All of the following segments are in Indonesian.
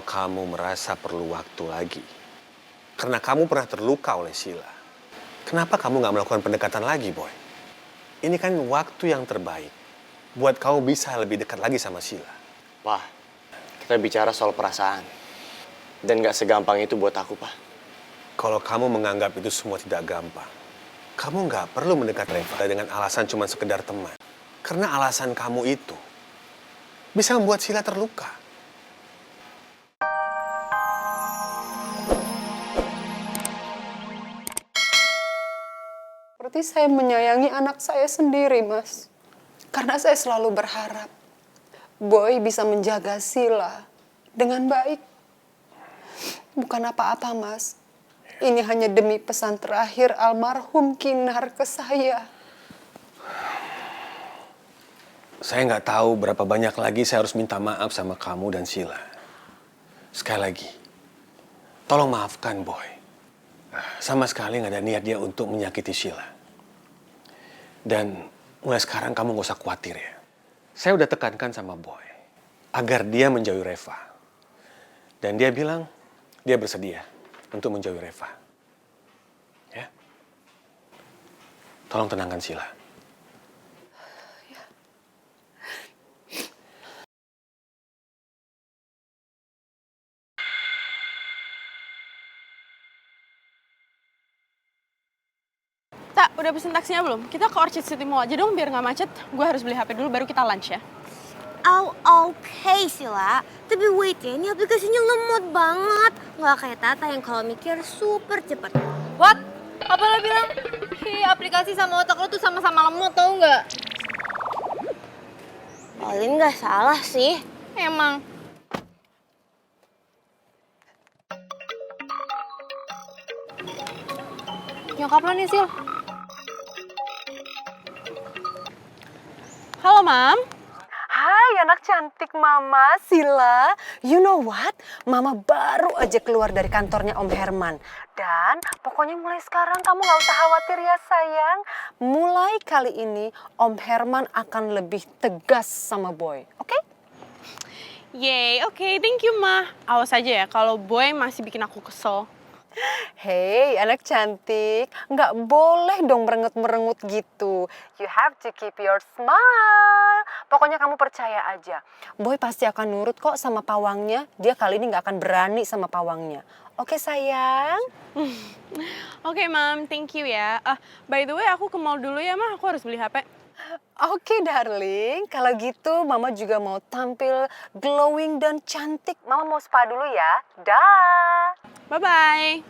kamu merasa perlu waktu lagi, karena kamu pernah terluka oleh Sheila, kenapa kamu nggak melakukan pendekatan lagi, Boy? Ini kan waktu yang terbaik buat kamu bisa lebih dekat lagi sama Sheila. Pak, kita bicara soal perasaan. Dan gak segampang itu buat aku, Pak. Kalau kamu menganggap itu semua tidak gampang, kamu nggak perlu mendekat Reva dengan alasan cuma sekedar teman. Karena alasan kamu itu bisa membuat Sheila terluka. Seperti saya menyayangi anak saya sendiri, Mas. Karena saya selalu berharap Boy bisa menjaga Sheila dengan baik. Bukan apa-apa, Mas. Ini hanya demi pesan terakhir almarhum Kinar ke saya. Saya nggak tahu berapa banyak lagi saya harus minta maaf sama kamu dan Sheila. Sekali lagi, tolong maafkan Boy. Sama sekali nggak ada niat dia untuk menyakiti Sheila. Dan mulai sekarang kamu nggak usah khawatir ya. Saya udah tekankan sama Boy agar dia menjauhi Reva. Dan dia bilang dia bersedia untuk menjauhi Reva. Ya. Tolong tenangkan Sheila. Tak, udah pesen taksinya belum? Kita ke Orchid City Mall aja dong biar nggak macet. Gue harus beli HP dulu baru kita lunch ya. Oh, oke Sila. Tapi wait ya, ini aplikasinya lemot banget. Nggak kayak Tata yang kalau mikir super cepet. What? Apa lo bilang? Aplikasi sama otak lo tuh sama-sama lemot tau nggak? Paling nggak salah sih. Emang. Nyokap lo nih, Sil. Halo, Mam. Hai anak cantik Mama, Sheila. You know what? Mama baru aja keluar dari kantornya Om Herman. Dan pokoknya mulai sekarang kamu gak usah khawatir ya sayang. Mulai kali ini Om Herman akan lebih tegas sama Boy, oke? Yeay, oke, thank you, Ma. Awas aja ya kalau Boy masih bikin aku kesel. Hei anak cantik, nggak boleh dong merengut-merengut gitu. You have to keep your smile. Pokoknya kamu percaya aja. Boy pasti akan nurut kok sama pawangnya. Dia kali ini nggak akan berani sama pawangnya. Oke sayang? Oke, Mam, thank you ya. By the way, aku ke mall dulu ya, Ma. Aku harus beli HP. Oke darling, kalau gitu Mama juga mau tampil glowing dan cantik. Mama mau spa dulu ya. Dah. Bye-bye.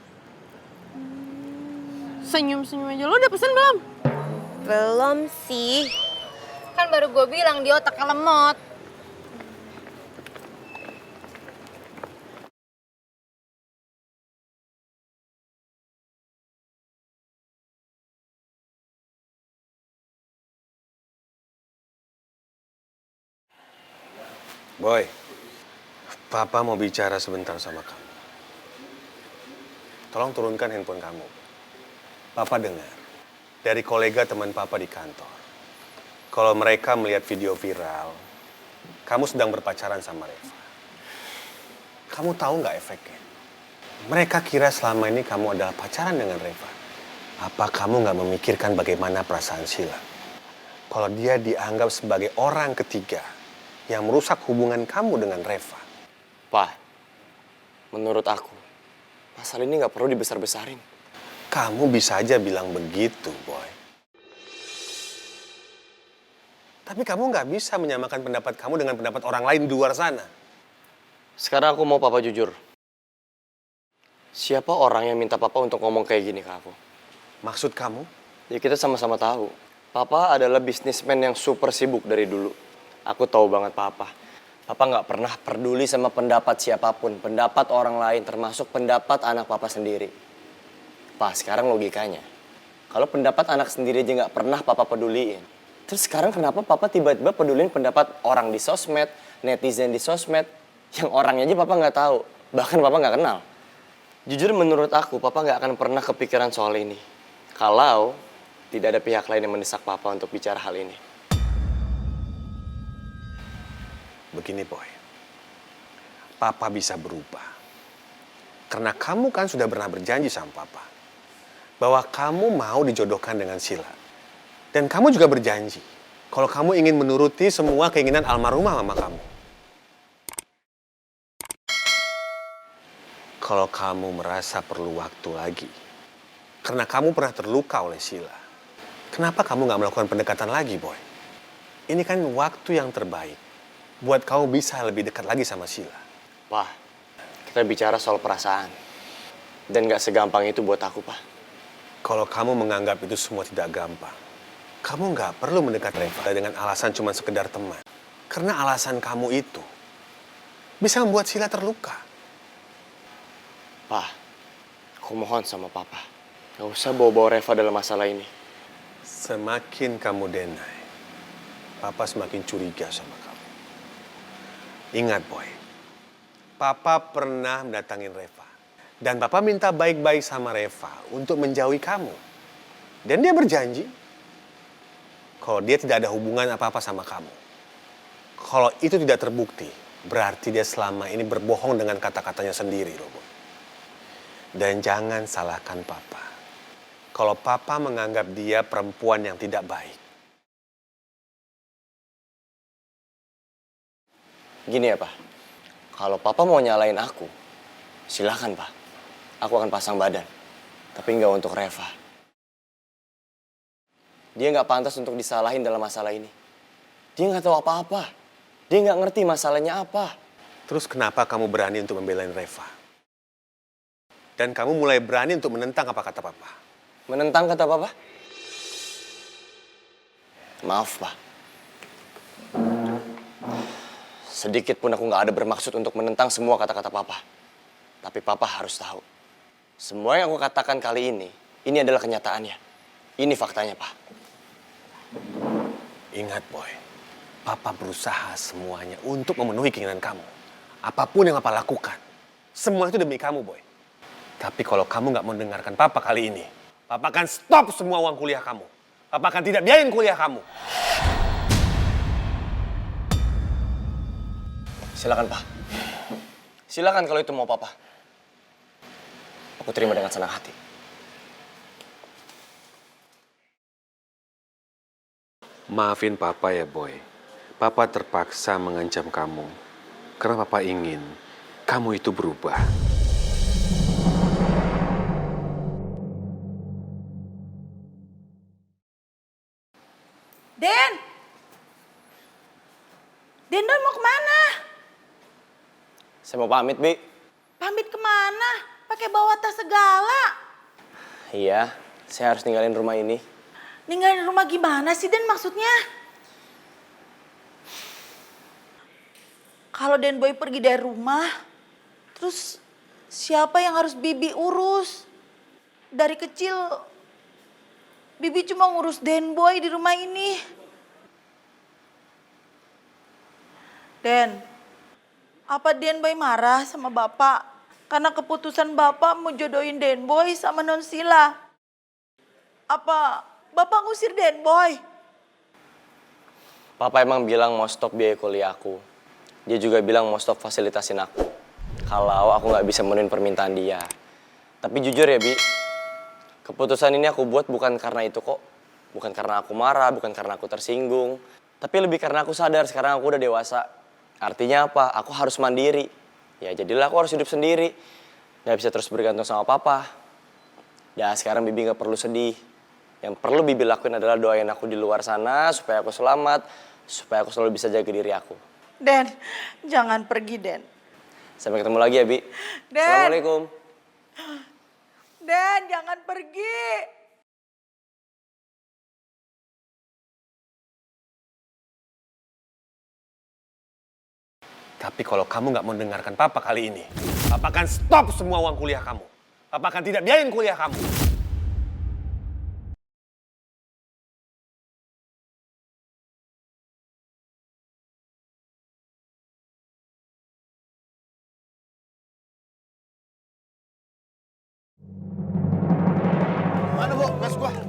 Senyum-senyum aja. Lo udah pesen belum? Belum sih. Kan baru gue bilang di otaknya lemot. Boy, Papa mau bicara sebentar sama kamu. Tolong turunkan handphone kamu. Papa dengar dari kolega teman Papa di kantor. Kalau mereka melihat video viral, kamu sedang berpacaran sama Reva. Kamu tahu nggak efeknya? Mereka kira selama ini kamu adalah pacaran dengan Reva. Apa kamu nggak memikirkan bagaimana perasaan Sheila? Kalau dia dianggap sebagai orang ketiga yang merusak hubungan kamu dengan Reva. Pak, menurut aku, masalah ini nggak perlu dibesar-besarin. Kamu bisa aja bilang begitu, Boy. Tapi kamu nggak bisa menyamakan pendapat kamu dengan pendapat orang lain di luar sana. Sekarang aku mau Papa jujur. Siapa orang yang minta Papa untuk ngomong kayak gini ke aku? Maksud kamu? Ya kita sama-sama tahu. Papa adalah bisnismen yang super sibuk dari dulu. Aku tahu banget Papa. Papa nggak pernah peduli sama pendapat siapapun. Pendapat orang lain, termasuk pendapat anak Papa sendiri. Pak, sekarang logikanya. Kalau pendapat anak sendiri aja nggak pernah Papa peduliin. Terus sekarang kenapa Papa tiba-tiba peduliin pendapat orang di sosmed, netizen di sosmed, yang orangnya aja Papa nggak tahu. Bahkan Papa nggak kenal. Jujur menurut aku, Papa nggak akan pernah kepikiran soal ini. Kalau tidak ada pihak lain yang mendesak Papa untuk bicara hal ini. Begini, Boy. Papa bisa berubah. Karena kamu kan sudah pernah berjanji sama Papa bahwa kamu mau dijodohkan dengan Sila. Dan kamu juga berjanji kalau kamu ingin menuruti semua keinginan almarhumah mama kamu. Kalau kamu merasa perlu waktu lagi, karena kamu pernah terluka oleh Sila, kenapa kamu nggak melakukan pendekatan lagi, Boy? Ini kan waktu yang terbaik buat kamu bisa lebih dekat lagi sama Sila. Pak, kita bicara soal perasaan. Dan gak segampang itu buat aku, Pak. Kalau kamu menganggap itu semua tidak gampang, kamu nggak perlu mendekat Reva dengan alasan cuma sekedar teman. Karena alasan kamu itu bisa membuat Sila terluka. Pak, aku mohon sama Papa. Gak usah bawa-bawa Reva dalam masalah ini. Semakin kamu deny, Papa semakin curiga sama kamu. Ingat, Boy. Papa pernah mendatangin Reva. Dan Papa minta baik-baik sama Reva untuk menjauhi kamu. Dan dia berjanji kalau dia tidak ada hubungan apa-apa sama kamu. Kalau itu tidak terbukti, berarti dia selama ini berbohong dengan kata-katanya sendiri, loh, Boy. Dan jangan salahkan Papa. Kalau Papa menganggap dia perempuan yang tidak baik. Gini ya, Pak. Kalau Papa mau nyalain aku, silakan, Pak. Aku akan pasang badan. Tapi nggak untuk Reva. Dia nggak pantas untuk disalahin dalam masalah ini. Dia nggak tahu apa-apa. Dia nggak ngerti masalahnya apa. Terus kenapa kamu berani untuk membelain Reva? Dan kamu mulai berani untuk menentang apa kata Papa? Menentang kata Papa? Maaf, Pak. Sedikit pun aku nggak ada bermaksud untuk menentang semua kata-kata Papa. Tapi Papa harus tahu. Semua yang aku katakan kali ini adalah kenyataannya. Ini faktanya, Pak. Ingat, Boy. Papa berusaha semuanya untuk memenuhi keinginan kamu. Apapun yang Papa lakukan, semua itu demi kamu, Boy. Tapi kalau kamu nggak mendengarkan Papa kali ini, Papa akan stop semua uang kuliah kamu. Papa akan tidak biayain kuliah kamu. Silakan, Pak. Silakan kalau itu mau Papa. Aku terima dengan senang hati. Maafin Papa ya, Boy. Papa terpaksa mengancam kamu. Karena Papa ingin kamu itu berubah. Den! Den mau kemana? Saya mau pamit, Bi. Pamit kemana? Pakai bawa tas segala. Iya, saya harus ninggalin rumah ini. Ninggalin rumah gimana sih, Den, maksudnya? Kalau Den Boy pergi dari rumah, terus siapa yang harus Bibi urus? Dari kecil, Bibi cuma ngurus Den Boy di rumah ini. Den, apa Den Boy marah sama Bapak? Karena keputusan Bapak mau jodohin Den Boy sama Non Sila. Apa Bapak ngusir Den Boy? Papa emang bilang mau stop biaya kuliah aku. Dia juga bilang mau stop fasilitasin aku. Kalau aku nggak bisa memenuhi permintaan dia. Tapi jujur ya, Bi. Keputusan ini aku buat bukan karena itu kok. Bukan karena aku marah, bukan karena aku tersinggung. Tapi lebih karena aku sadar sekarang aku udah dewasa. Artinya apa? Aku harus mandiri. Ya jadilah aku harus hidup sendiri. Gak bisa terus bergantung sama Papa. Ya sekarang Bibi gak perlu sedih. Yang perlu Bibi lakuin adalah doain aku di luar sana supaya aku selamat. Supaya aku selalu bisa jaga diri aku. Den, jangan pergi, Den. Sampai ketemu lagi ya, Bi. Den. Assalamualaikum. Den, jangan pergi. Tapi kalau kamu nggak mendengarkan Papa kali ini, Papa akan stop semua uang kuliah kamu. Papa akan tidak biayain kuliah kamu. Mana, Bu? Gas gua.